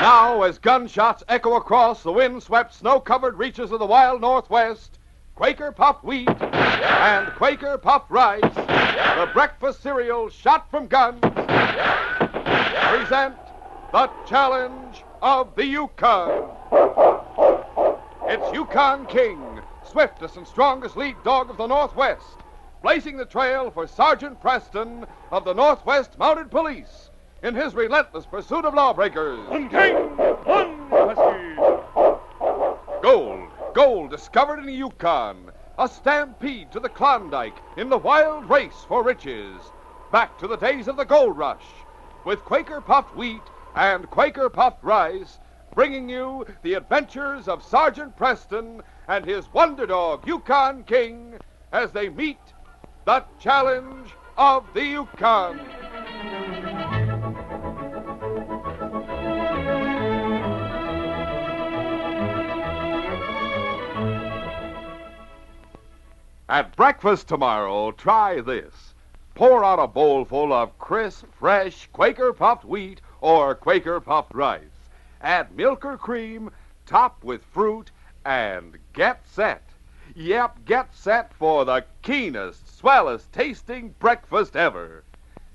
Now, as gunshots echo across the wind-swept, snow-covered reaches of the wild Northwest, Quaker Puffed Wheat and Quaker Puffed Rice, the breakfast cereal shot from guns, present the challenge of the Yukon. It's Yukon King, swiftest and strongest lead dog of the Northwest, blazing the trail for Sergeant Preston of the Northwest Mounted Police in his relentless pursuit of lawbreakers. One king, one husky. Gold discovered in the Yukon. A stampede to the Klondike in the wild race for riches. Back to the days of the gold rush with Quaker Puffed Wheat and Quaker Puffed Rice, bringing you the adventures of Sergeant Preston and his wonder dog, Yukon King, as they meet the challenge of the Yukon. At breakfast tomorrow, try this. Pour out a bowl full of crisp, fresh Quaker Puffed Wheat or Quaker Puffed Rice. Add milk or cream, top with fruit, and get set. Yep, get set for the keenest, swellest tasting breakfast ever.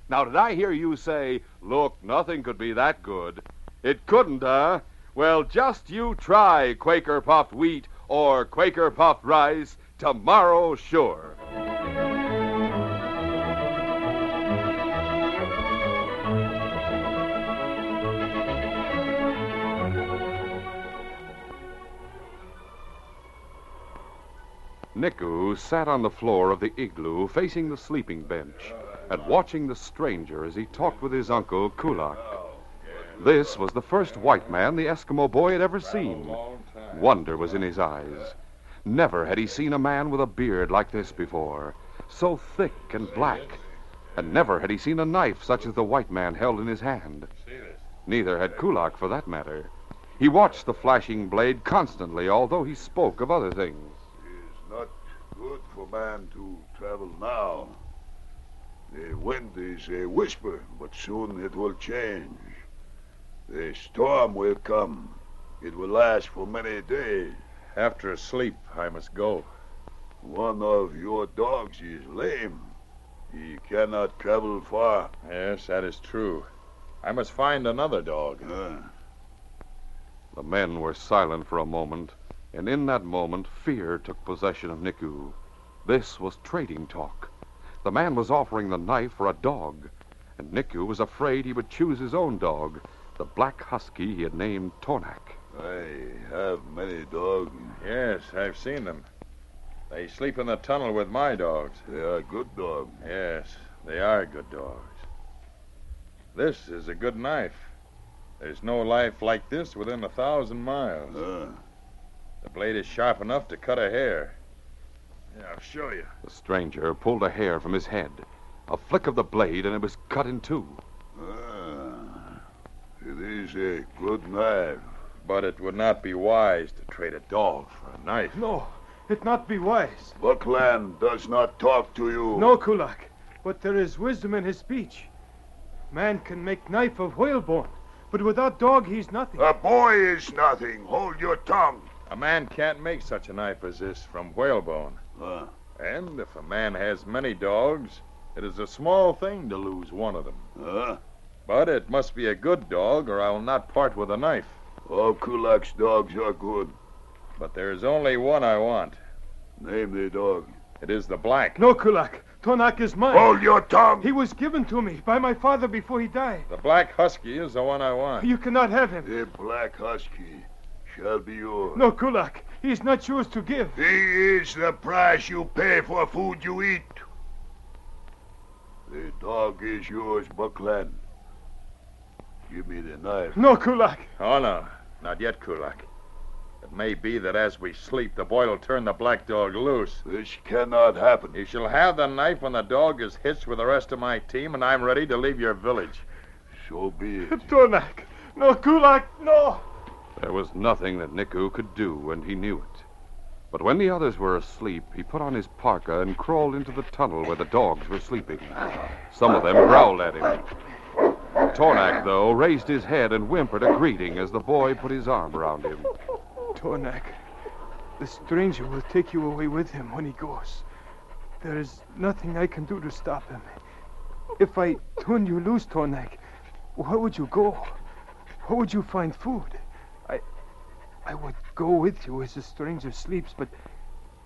Now, did I hear you say, look, nothing could be that good? It couldn't, huh? Well, just you try Quaker Puffed Wheat or Quaker Puffed Rice tomorrow, sure. Niku sat on the floor of the igloo facing the sleeping bench and watching the stranger as he talked with his uncle, Kulak. This was the first white man the Eskimo boy had ever seen. Wonder was in his eyes. Never had he seen a man with a beard like this before, so thick and black. And never had he seen a knife such as the white man held in his hand. Neither had Kulak, for that matter. He watched the flashing blade constantly, although he spoke of other things. It's not good for man to travel now. The wind is a whisper, but soon it will change. The storm will come. It will last for many days. After a sleep, I must go. One of your dogs is lame. He cannot travel far. Yes, that is true. I must find another dog. The men were silent for a moment, and in that moment, fear took possession of Niku. This was trading talk. The man was offering the knife for a dog, and Niku was afraid he would choose his own dog, the black husky he had named Tonak. I have many dogs. Yes, I've seen them. They sleep in the tunnel with my dogs. They are good dogs. Yes, they are good dogs. This is a good knife. There's no knife like this within 1,000 miles. The blade is sharp enough to cut a hair. Yeah, I'll show you. The stranger pulled a hair from his head. A flick of the blade, and it was cut in two. It is a good knife. But it would not be wise to trade a dog for a knife. No, it not be wise. Buckland does not talk to you. No, Kulak, but there is wisdom in his speech. Man can make knife of whalebone, but without dog he's nothing. A boy is nothing. Hold your tongue. A man can't make such a knife as this from whalebone. And if a man has many dogs, it is a small thing to lose one of them. But it must be a good dog, or I will not part with a knife. All Kulak's dogs are good. But there is only one I want. Name the dog. It is the black. No, Kulak. Tonak is mine. Hold your tongue. He was given to me by my father before he died. The black husky is the one I want. You cannot have him. The black husky shall be yours. No, Kulak. He is not yours to give. He is the price you pay for food you eat. The dog is yours, Buckland. Give me the knife. No, Kulak. Oh, no. Not yet, Kulak. It may be that as we sleep, the boy will turn the black dog loose. This cannot happen. You shall have the knife when the dog is hitched with the rest of my team, and I'm ready to leave your village. So be it. Tonak. No, Kulak. No. There was nothing that Niku could do, and he knew it. But when the others were asleep, he put on his parka and crawled into the tunnel where the dogs were sleeping. Some of them growled at him. Tornak, though, raised his head and whimpered a greeting as the boy put his arm around him. Tornak, the stranger will take you away with him when he goes. There is nothing I can do to stop him. If I turn you loose, Tornak, where would you go? Where would you find food? I would go with you as the stranger sleeps, but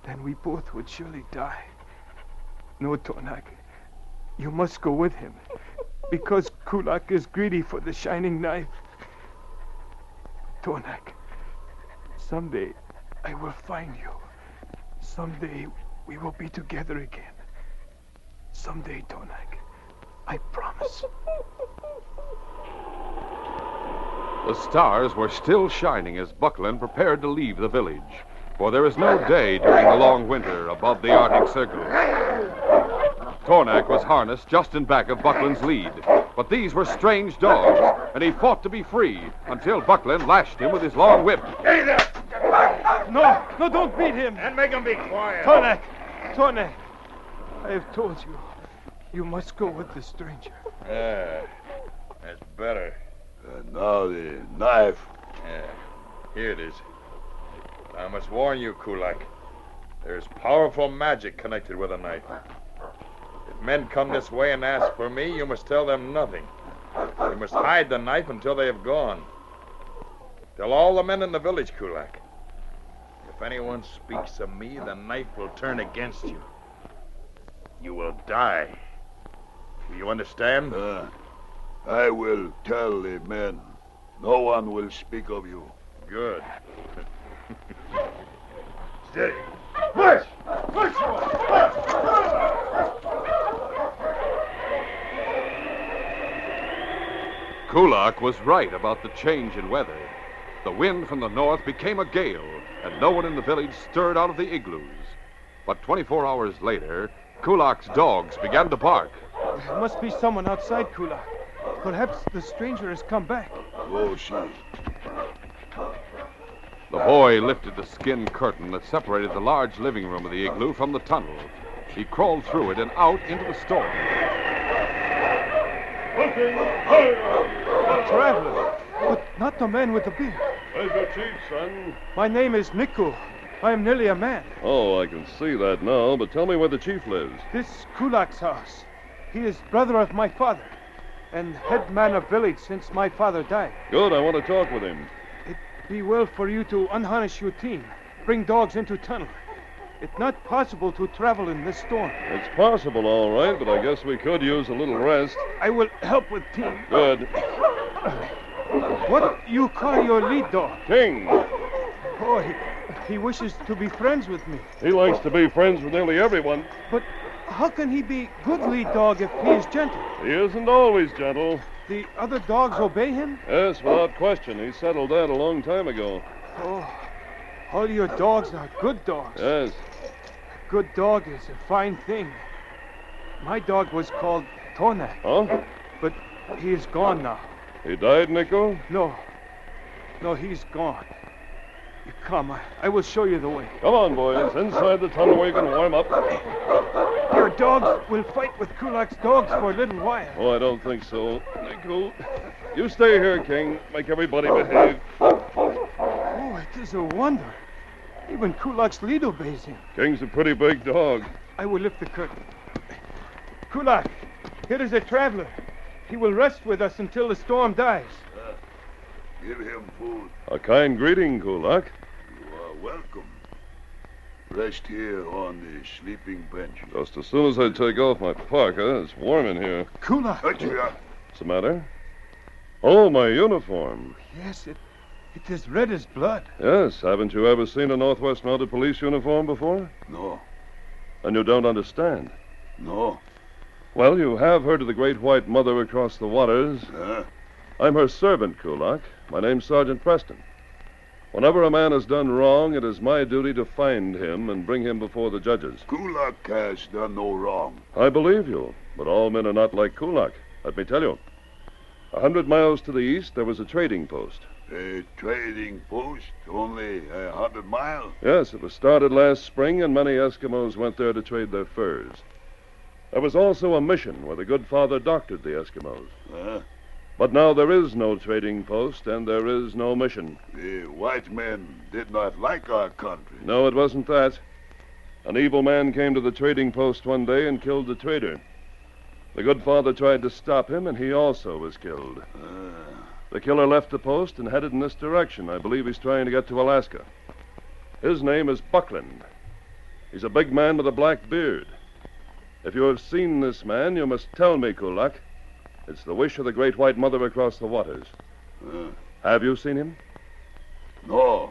then we both would surely die. No, Tornak, you must go with him, because Kulak is greedy for the shining knife. Tornak, someday I will find you. Someday we will be together again. Someday, Tornak, I promise. The stars were still shining as Buckland prepared to leave the village, for there is no day during the long winter above the Arctic Circle. Tornak was harnessed just in back of Buckland's lead, but these were strange dogs, and he fought to be free until Buckland lashed him with his long whip. Hey there! No, don't beat him. And make him be quiet. Tornak, I have told you, you must go with the stranger. Yeah, that's better. And now the knife. Yeah, here it is. I must warn you, Kulak. There's powerful magic connected with a knife. If men come this way and ask for me, you must tell them nothing. You must hide the knife until they have gone. Tell all the men in the village, Kulak. If anyone speaks of me, the knife will turn against you. You will die. Do you understand? I will tell the men. No one will speak of you. Good. Steady. Push! Push! Kulak was right about the change in weather. The wind from the north became a gale, and no one in the village stirred out of the igloos. But 24 hours later, Kulak's dogs began to bark. There must be someone outside, Kulak. Perhaps the stranger has come back. Go see. The boy lifted the skin curtain that separated the large living room of the igloo from the tunnel. He crawled through it and out into the storm. A traveler, but not the man with the beard. Where's your chief, son? My name is Niku. I am nearly a man. Oh, I can see that now, but tell me where the chief lives. This Kulak's house. He is brother of my father, and head man of village since my father died. Good, I want to talk with him. It be well for you to unharness your team. Bring dogs into tunnel. It's not possible to travel in this storm. It's possible, all right, but I guess we could use a little rest. I will help with team. Good. What you call your lead dog? King. Oh, he wishes to be friends with me. He likes to be friends with nearly everyone. But how can he be good lead dog if he is gentle? He isn't always gentle. The other dogs obey him? Yes, without question. He settled that a long time ago. Oh, all your dogs are good dogs. Yes. A good dog is a fine thing. My dog was called Tornak. Huh? But he is gone now. He died, Nico? No, he's gone. You come, I will show you the way. Come on, boys. Inside the tunnel where you can warm up. Your dogs will fight with Kulak's dogs for a little while. Oh, I don't think so. Nico, you stay here, King. Make everybody behave. Oh, it is a wonder. Even Kulak's lead obeys him. King's a pretty big dog. I will lift the curtain. Kulak, here is a traveler. He will rest with us until the storm dies. Give him food. A kind greeting, Kulak. You are welcome. Rest here on the sleeping bench. Just as soon as I take off my parka, it's warm in here. Kulak. What's the matter? Oh, my uniform. Yes, it is red as blood. Yes, haven't you ever seen a Northwest Mounted Police uniform before? No. And you don't understand? No. Well, you have heard of the Great White Mother across the waters. I'm her servant, Kulak. My name's Sergeant Preston. Whenever a man has done wrong, it is my duty to find him and bring him before the judges. Kulak has done no wrong. I believe you, but all men are not like Kulak. Let me tell you. 100 miles to the east, there was a trading post. A trading post? Only 100 miles? Yes, it was started last spring, and many Eskimos went there to trade their furs. There was also a mission where the good father doctored the Eskimos. But now there is no trading post and there is no mission. The white men did not like our country. No, it wasn't that. An evil man came to the trading post one day and killed the trader. The good father tried to stop him, and he also was killed. The killer left the post and headed in this direction. I believe he's trying to get to Alaska. His name is Buckland. He's a big man with a black beard. If you have seen this man, you must tell me, Kulak. It's the wish of the great white mother across the waters. Have you seen him? No.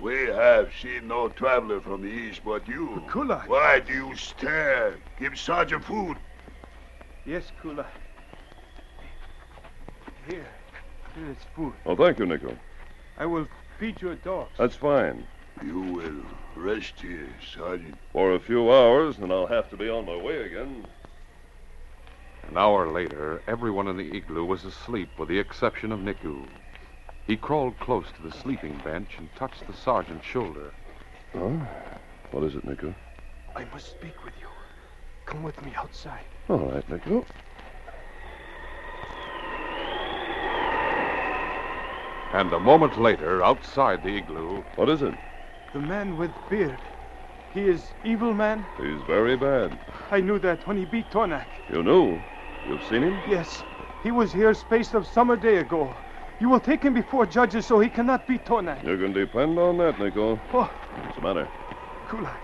We have seen no traveler from the east but you. Kulak. Why do you stare? Give Sergeant food. Yes, Kulak. Here is food. Oh, thank you, Nico. I will feed your dogs. That's fine. You will rest here, Sergeant. For a few hours, then I'll have to be on my way again. An hour later, everyone in the igloo was asleep with the exception of Niku. He crawled close to the sleeping bench and touched the sergeant's shoulder. Oh? What is it, Niku? I must speak with you. Come with me outside. All right, Niku. And a moment later, outside the igloo... What is it? The man with beard. He is evil man? He's very bad. I knew that when he beat Tornak. You knew? You've seen him? Yes. He was here space of summer day ago. You will take him before judges so he cannot beat Tornak. You can depend on that, Nico. Oh, What's the matter? Kulak.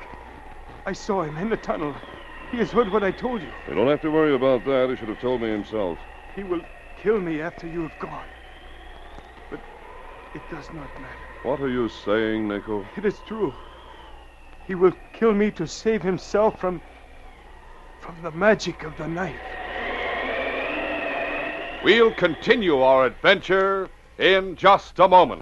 I saw him in the tunnel. He has heard what I told you. You don't have to worry about that. He should have told me himself. He will kill me after you have gone. But it does not matter. What are you saying, Nico? It is true. He will kill me to save himself from the magic of the knife. We'll continue our adventure in just a moment.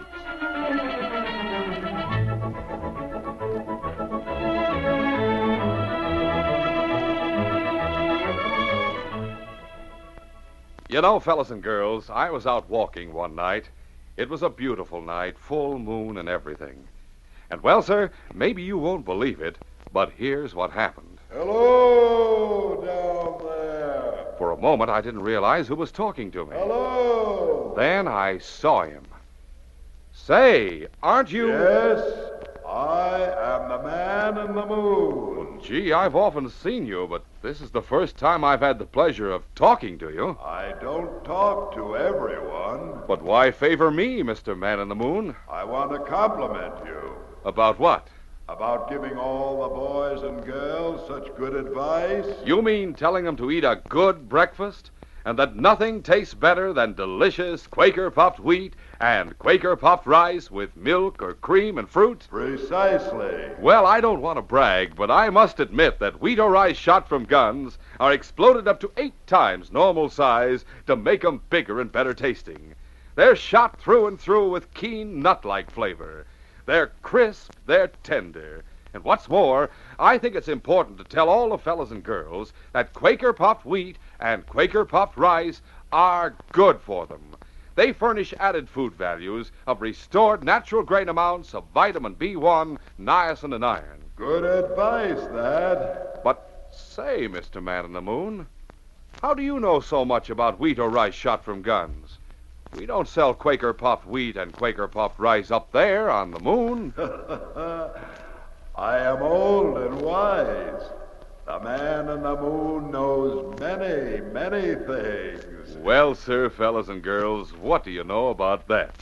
You know, fellas and girls, I was out walking one night. It was a beautiful night, full moon and everything. And, well, sir, maybe you won't believe it, but here's what happened. Hello, down there. For a moment, I didn't realize who was talking to me. Hello. Then I saw him. Say, aren't you... Yes, I am the man in the moon. Gee, I've often seen you, but this is the first time I've had the pleasure of talking to you. I don't talk to everyone. But why favor me, Mr. Man in the Moon? I want to compliment you About what? about giving all the boys and girls such good advice. You mean telling them to eat a good breakfast? And that nothing tastes better than delicious Quaker puffed wheat and Quaker puffed rice with milk or cream and fruit? Precisely. Well, I don't want to brag, but I must admit that wheat or rice shot from guns are exploded up to 8 times normal size to make 'em bigger and better tasting. They're shot through and through with keen nut-like flavor. They're crisp, they're tender. And what's more, I think it's important to tell all the fellas and girls that Quaker puffed wheat and Quaker puffed rice are good for them. They furnish added food values of restored natural grain amounts of vitamin B1, niacin, and iron. Good advice, that. But say, Mr. Man in the Moon, how do you know so much about wheat or rice shot from guns? We don't sell Quaker puffed wheat and Quaker puffed rice up there on the moon. I am old and wise. The man in the moon knows many, many things. Well, sir, fellas and girls, what do you know about that?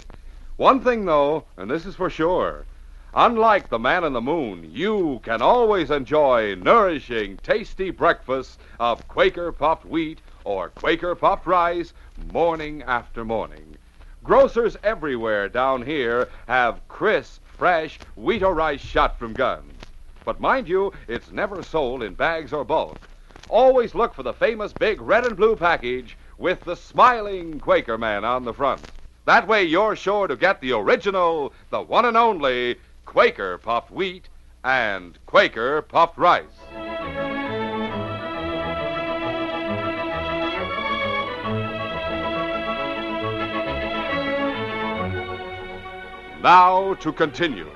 One thing, though, and this is for sure. Unlike the man in the moon, you can always enjoy nourishing, tasty breakfasts of Quaker puffed wheat or Quaker puffed rice morning after morning. Grocers everywhere down here have crisp, fresh wheat or rice shot from guns. But mind you, it's never sold in bags or bulk. Always look for the famous big red and blue package with the smiling Quaker man on the front. That way you're sure to get the original, the one and only Quaker puffed wheat and Quaker puffed rice. Now to continue.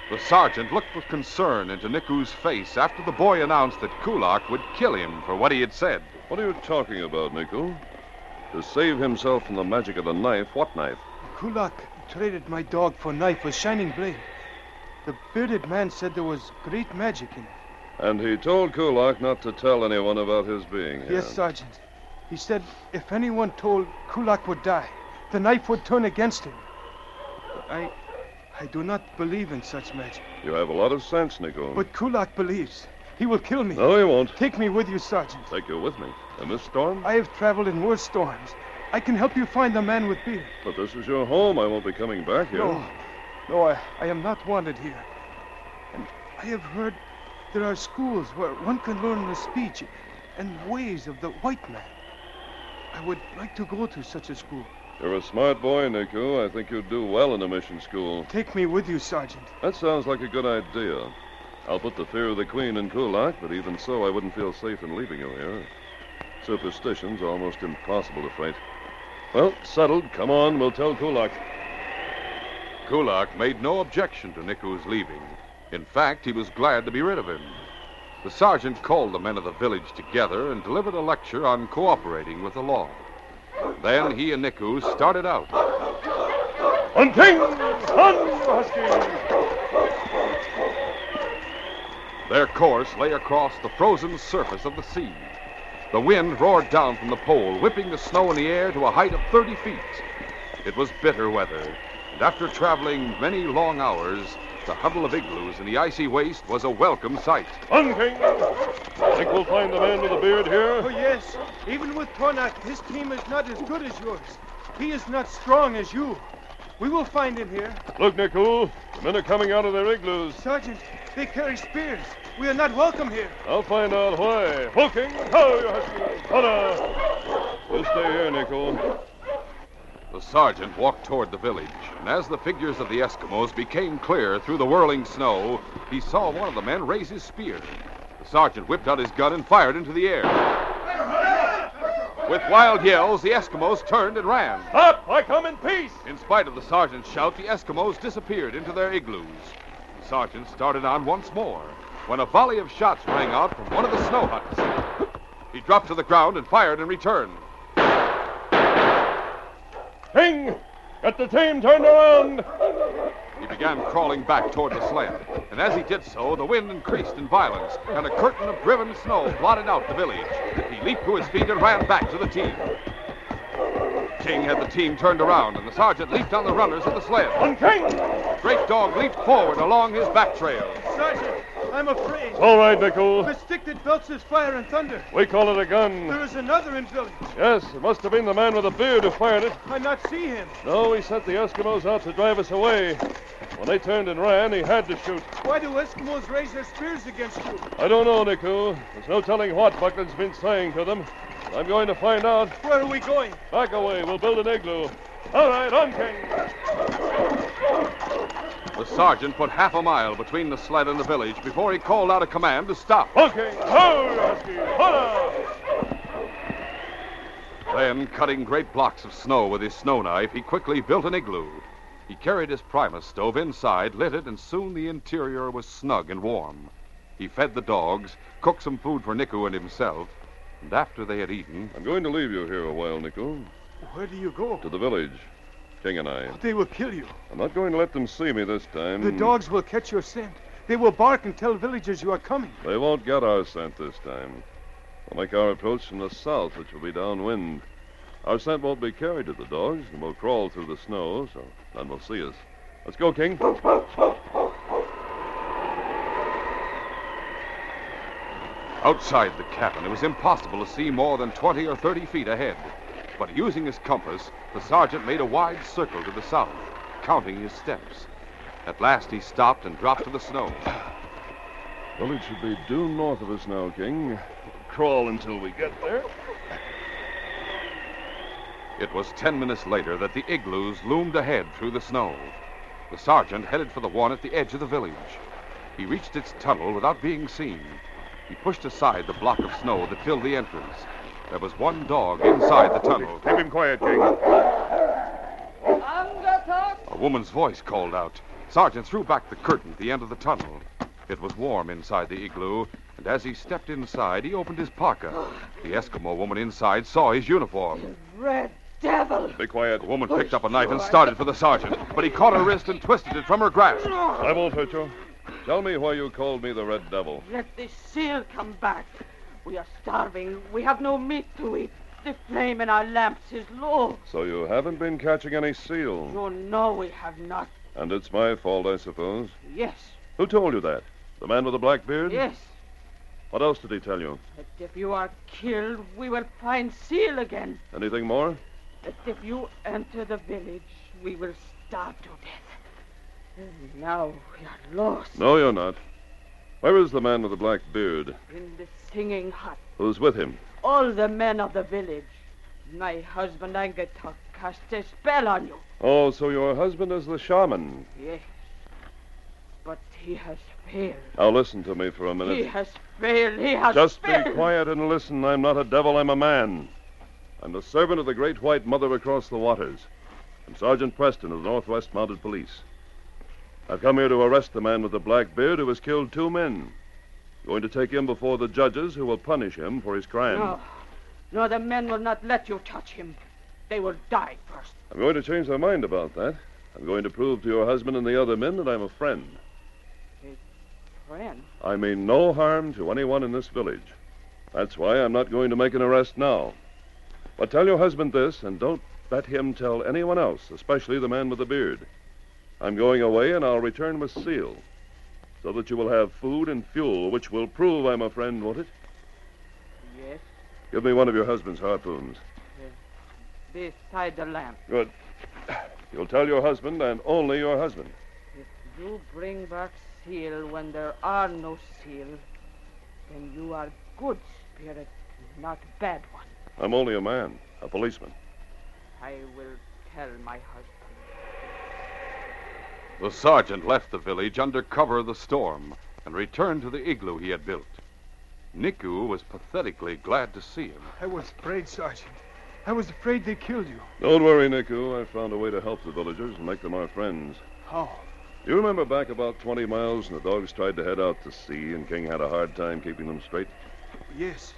The sergeant looked with concern into Niku's face after the boy announced that Kulak would kill him for what he had said. What are you talking about, Nico? To save himself from the magic of the knife, what knife? Kulak traded my dog for knife with shining blade. The bearded man said there was great magic in it. And he told Kulak not to tell anyone about his being here. Yes, Sergeant. He said if anyone told, Kulak would die. The knife would turn against him. I do not believe in such magic. You have a lot of sense, Nico. But Kulak believes. He will kill me. No, he won't. Take me with you, Sergeant. Take you with me. In this storm? I have traveled in worse storms. I can help you find the man with beard. But this is your home. I won't be coming back here. No, I am not wanted here. And I have heard there are schools where one can learn the speech and ways of the white man. I would like to go to such a school. You're a smart boy, Nico. I think you'd do well in a mission school. Take me with you, Sergeant. That sounds like a good idea. I'll put the fear of the Queen in Kulak, but even so, I wouldn't feel safe in leaving you here. Superstition's almost impossible to fight. Well, settled. Come on, we'll tell Kulak. Kulak made no objection to Niku's leaving. In fact, he was glad to be rid of him. The sergeant called the men of the village together and delivered a lecture on cooperating with the law. Then he and Niku started out. Hunting! Hunt, Husky! Their course lay across the frozen surface of the sea. The wind roared down from the pole, whipping the snow in the air to a height of 30 feet. It was bitter weather, and after traveling many long hours, the huddle of igloos in the icy waste was a welcome sight. Hunting! Think we'll find the man with the beard here? Oh, yes. Even with Tornak, his team is not as good as yours. He is not strong as you. We will find him here. Look, Niku. The men are coming out of their igloos. Sergeant, they carry spears. We are not welcome here. I'll find out why. Hulking! Ho, you husky! Hunter! You stay here, Niku. The sergeant walked toward the village, and as the figures of the Eskimos became clear through the whirling snow, he saw one of the men raise his spear. The sergeant whipped out his gun and fired into the air. With wild yells, the Eskimos turned and ran. Stop! I come in peace! In spite of the sergeant's shout, the Eskimos disappeared into their igloos. The sergeant started on once more, when a volley of shots rang out from one of the snow huts. He dropped to the ground and fired in return. King! Get the team turned around! He began crawling back toward the sled, and as he did so, the wind increased in violence, and a curtain of driven snow blotted out the village. He leaped to his feet and ran back to the team. King had the team turned around, and the sergeant leaped on the runners of the sled. On King! The great dog leaped forward along his back trail. Sergeant, I'm afraid. All right, Niku. The stick that belches fire and thunder. We call it a gun. There is another in village. Yes, it must have been the man with the beard who fired it. I not see him. No, he sent the Eskimos out to drive us away. When they turned and ran, he had to shoot. Why do Eskimos raise their spears against you? I don't know, Niku. There's no telling what Buckland's been saying to them. I'm going to find out. Where are we going? Back away. We'll build an igloo. All right, on, King. The sergeant put half a mile between the sled and the village before he called out a command to stop. Okay. Ho, you husky. Holla! Then, cutting great blocks of snow with his snow knife, he quickly built an igloo. He carried his Primus stove inside, lit it, and soon the interior was snug and warm. He fed the dogs, cooked some food for Niku and himself, and after they had eaten... I'm going to leave you here a while, Niku. Where do you go? To the village. King and I. They will kill you. I'm not going to let them see me this time. The dogs will catch your scent. They will bark and tell villagers you are coming. They won't get our scent this time. We'll make our approach from the south, which will be downwind. Our scent won't be carried to the dogs, and we'll crawl through the snow, so none will see us. Let's go, King. Outside the cabin, it was impossible to see more than 20 or 30 feet ahead. But using his compass, the sergeant made a wide circle to the south, counting his steps. At last he stopped and dropped to the snow. Village should be due north of us now, King. We'll crawl until we get there. It was 10 minutes later that the igloos loomed ahead through the snow. The sergeant headed for the one at the edge of the village. He reached its tunnel without being seen. He pushed aside the block of snow that filled the entrance. There was one dog inside the tunnel. Keep him quiet, King. A woman's voice called out. Sergeant threw back the curtain at the end of the tunnel. It was warm inside the igloo, And as he stepped inside, he opened his parka. The Eskimo woman inside saw his uniform. Red devil! Be quiet. The woman picked up a knife and started for the sergeant, but he caught her wrist and twisted it from her grasp. I won't hurt you. Tell me why you called me the Red Devil. Let the seal come back. We are starving. We have no meat to eat. The flame in our lamps is low. So you haven't been catching any seal. Oh, no, we have not. And it's my fault, I suppose. Yes. Who told you that? The man with the black beard? Yes. What else did he tell you? That if you are killed, we will find seal again. Anything more? That if you enter the village, we will starve to death. And now we are lost. No, you're not. Where is the man with the black beard? In the singing hut. Who's with him? All the men of the village. My husband Angatok cast a spell on you. Oh, so your husband is the shaman. Yes. But he has failed. Now listen to me for a minute. He has failed. He has Just failed. be quiet and listen. I'm not a devil, I'm a man. I'm the servant of the Great White Mother across the waters. I'm Sergeant Preston of the Northwest Mounted Police. I've come here to arrest the man with the black beard who has killed 2 men. Going to take him before the judges who will punish him for his crime. No. No, the men will not let you touch him. They will die first. I'm going to change their mind about that. I'm going to prove to your husband and the other men that I'm a friend. Friend? I mean no harm to anyone in this village. That's why I'm not going to make an arrest now. But tell your husband this, and don't let him tell anyone else, especially the man with the beard. I'm going away, and I'll return with seal, so that you will have food and fuel, which will prove I'm a friend, won't it? Yes. Give me one of your husband's harpoons. Beside the lamp. Good. You'll tell your husband, and only your husband. If you bring back seal when there are no seal, then you are good spirit, not bad one. I'm only a man, a policeman. I will tell my husband. The sergeant left the village under cover of the storm and returned to the igloo he had built. Niku was pathetically glad to see him. I was afraid, Sergeant. I was afraid they killed you. Don't worry, Niku. I found a way to help the villagers and make them our friends. How? You remember back about 20 miles and the dogs tried to head out to sea and King had a hard time keeping them straight? Yes.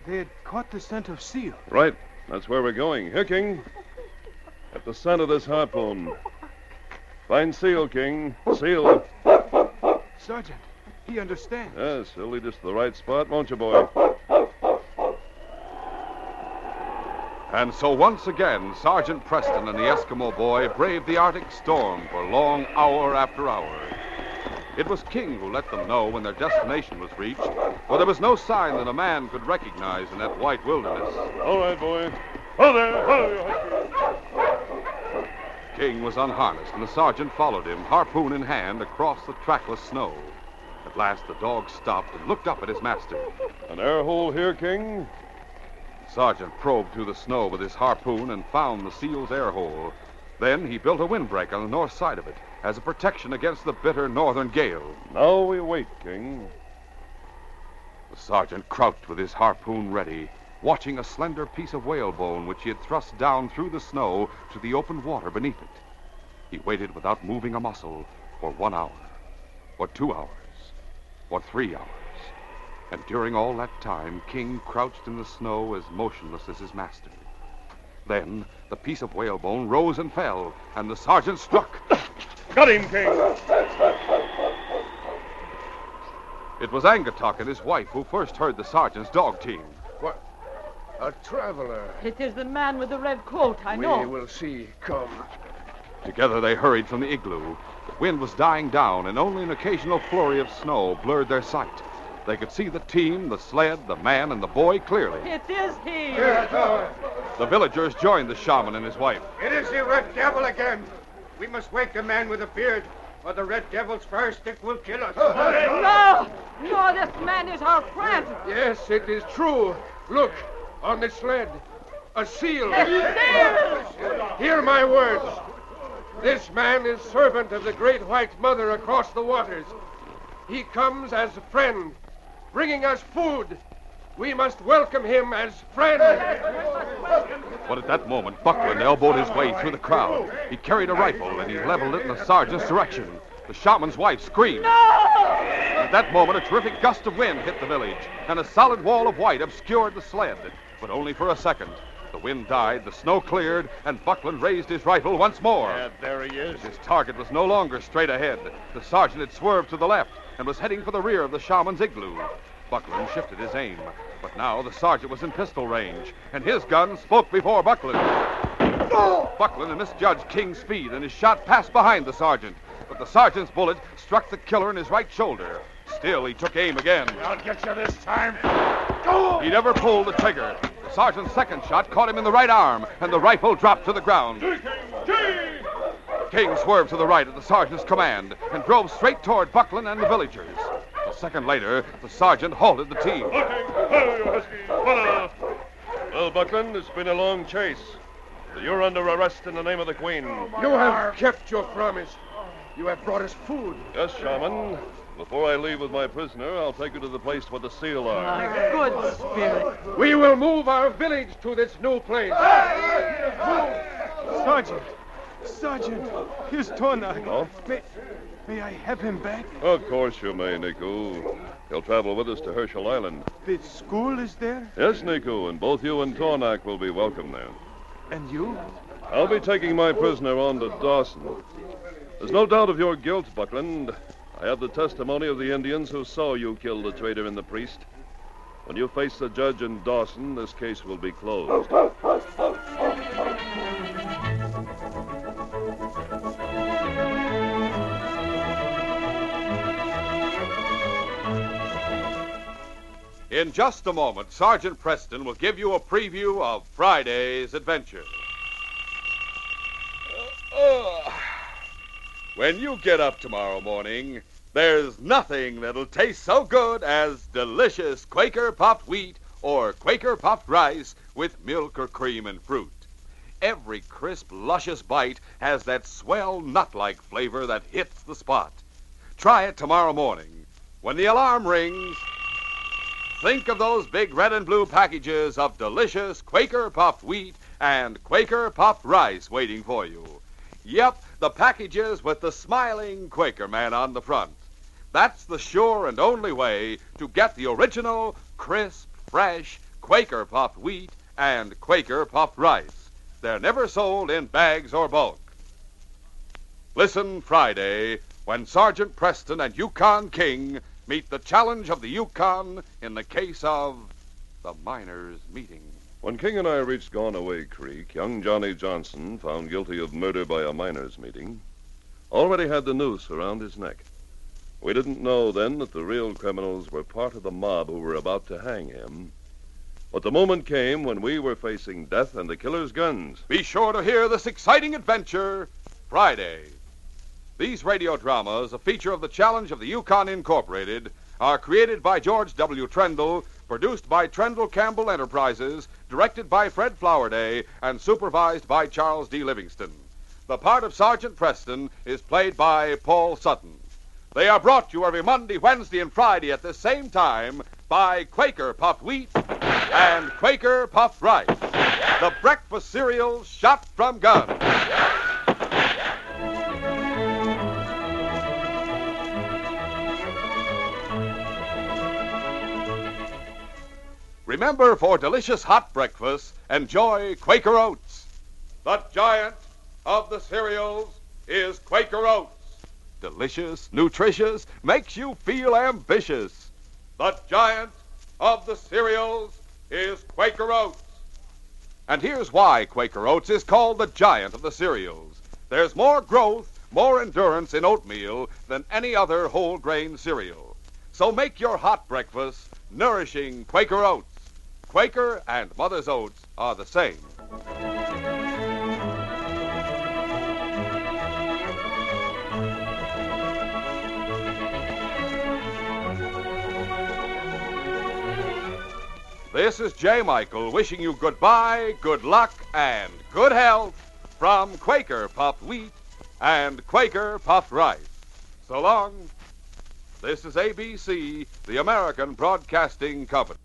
They had caught the scent of seal. Right. That's where we're going. Here, King. At the scent of this harpoon. Find seal, King. Seal. Sergeant, he understands. Yes, he'll lead us to the right spot, won't you, boy? And so once again, Sergeant Preston and the Eskimo boy braved the Arctic storm for long hour after hour. It was King who let them know when their destination was reached, for there was no sign that a man could recognize in that white wilderness. All right, boy. Oh, there. Oh, King was unharnessed, and the sergeant followed him, harpoon in hand, across the trackless snow. At last, the dog stopped and looked up at his master. an air hole here, King? The sergeant probed through the snow with his harpoon and found the seal's air hole. Then he built a windbreak on the north side of it as a protection against the bitter northern gale. Now we wait, King. The sergeant crouched with his harpoon ready, watching a slender piece of whalebone which he had thrust down through the snow to the open water beneath it. He waited without moving a muscle for 1 hour, or 2 hours, or 3 hours. And during all that time, King crouched in the snow as motionless as his master. Then the piece of whalebone rose and fell, and the sergeant struck. Got him, King. It was Angatok and his wife who first heard the sergeant's dog team. What? A traveler. It is the man with the red coat, I know. We will see. Come. Together they hurried from the igloo. The wind was dying down, and only an occasional flurry of snow blurred their sight. They could see the team, the sled, the man, and the boy clearly. It is he. The villagers joined the shaman and his wife. It is the Red Devil again. We must wake the man with the beard, or the Red Devil's fire stick will kill us. No! No, this man is our friend. Yes, it is true. Look, on the sled. A seal. A seal! Hear my words. This man is servant of the Great White Mother across the waters. He comes as a friend, bringing us food. We must welcome him as friend. But at that moment, Buckland elbowed his way through the crowd. He carried a rifle, and he leveled it in the sergeant's direction. The shaman's wife screamed. No! At that moment, a terrific gust of wind hit the village, and a solid wall of white obscured the sled, but only for a second. The wind died, the snow cleared, and Buckland raised his rifle once more. Yeah, there he is. His target was no longer straight ahead. The sergeant had swerved to the left and was heading for the rear of the shaman's igloo. Buckland shifted his aim, but now the sergeant was in pistol range, and his gun spoke before Buckland. Buckland had misjudged King's speed, and his shot passed behind the sergeant, but the sergeant's bullet struck the killer in his right shoulder. Still, he took aim again. I'll get you this time. He never pulled the trigger. The sergeant's second shot caught him in the right arm, and the rifle dropped to the ground. King swerved to the right at the sergeant's command and drove straight toward Buckland and the villagers. A second later, the sergeant halted the team. Well, Buckland, it's been a long chase. You're under arrest in the name of the Queen. You have kept your promise. You have brought us food. Yes, Shaman. Before I leave with my prisoner, I'll take you to the place where the seal are. Good spirit. We will move our village to this new place. Sergeant, here's Tornak. Oh? May I have him back? Of course you may, Nico. He'll travel with us to Herschel Island. The school is there? Yes, Nico, and both you and Tornak will be welcome there. And you? I'll be taking my prisoner on to Dawson. There's no doubt of your guilt, Buckland. I have the testimony of the Indians who saw you kill the traitor and the priest. When you face the judge in Dawson, this case will be closed. In just a moment, Sergeant Preston will give you a preview of Friday's adventure. When you get up tomorrow morning, there's nothing that'll taste so good as delicious Quaker puffed wheat or Quaker puffed rice with milk or cream and fruit. Every crisp, luscious bite has that swell nut-like flavor that hits the spot. Try it tomorrow morning. When the alarm rings, think of those big red and blue packages of delicious Quaker puffed wheat and Quaker puffed rice waiting for you. Yep, the packages with the smiling Quaker man on the front. That's the sure and only way to get the original, crisp, fresh Quaker puffed wheat and Quaker puffed rice. They're never sold in bags or bulk. Listen Friday when Sergeant Preston and Yukon King meet the challenge of the Yukon in the case of the miners' meeting. When King and I reached Gonaway Creek, young Johnny Johnson, found guilty of murder by a miners' meeting, already had the noose around his neck. We didn't know then that the real criminals were part of the mob who were about to hang him. But the moment came when we were facing death and the killer's guns. Be sure to hear this exciting adventure Friday. These radio dramas, a feature of the Challenge of the Yukon Incorporated, are created by George W. Trendle, produced by Trendle Campbell Enterprises, directed by Fred Flowerday, and supervised by Charles D. Livingston. The part of Sergeant Preston is played by Paul Sutton. They are brought to you every Monday, Wednesday, and Friday at the same time by Quaker Puffed Wheat and Quaker Puffed Rice, the breakfast cereal shot from guns. Remember, for delicious hot breakfast, enjoy Quaker Oats. The giant of the cereals is Quaker Oats. Delicious, nutritious, makes you feel ambitious. The giant of the cereals is Quaker Oats. And here's why Quaker Oats is called the giant of the cereals. There's more growth, more endurance in oatmeal than any other whole grain cereal. So make your hot breakfast nourishing Quaker Oats. Quaker and Mother's Oats are the same. This is J. Michael wishing you goodbye, good luck, and good health from Quaker Puffed Wheat and Quaker Puffed Rice. So long. This is ABC, the American Broadcasting Company.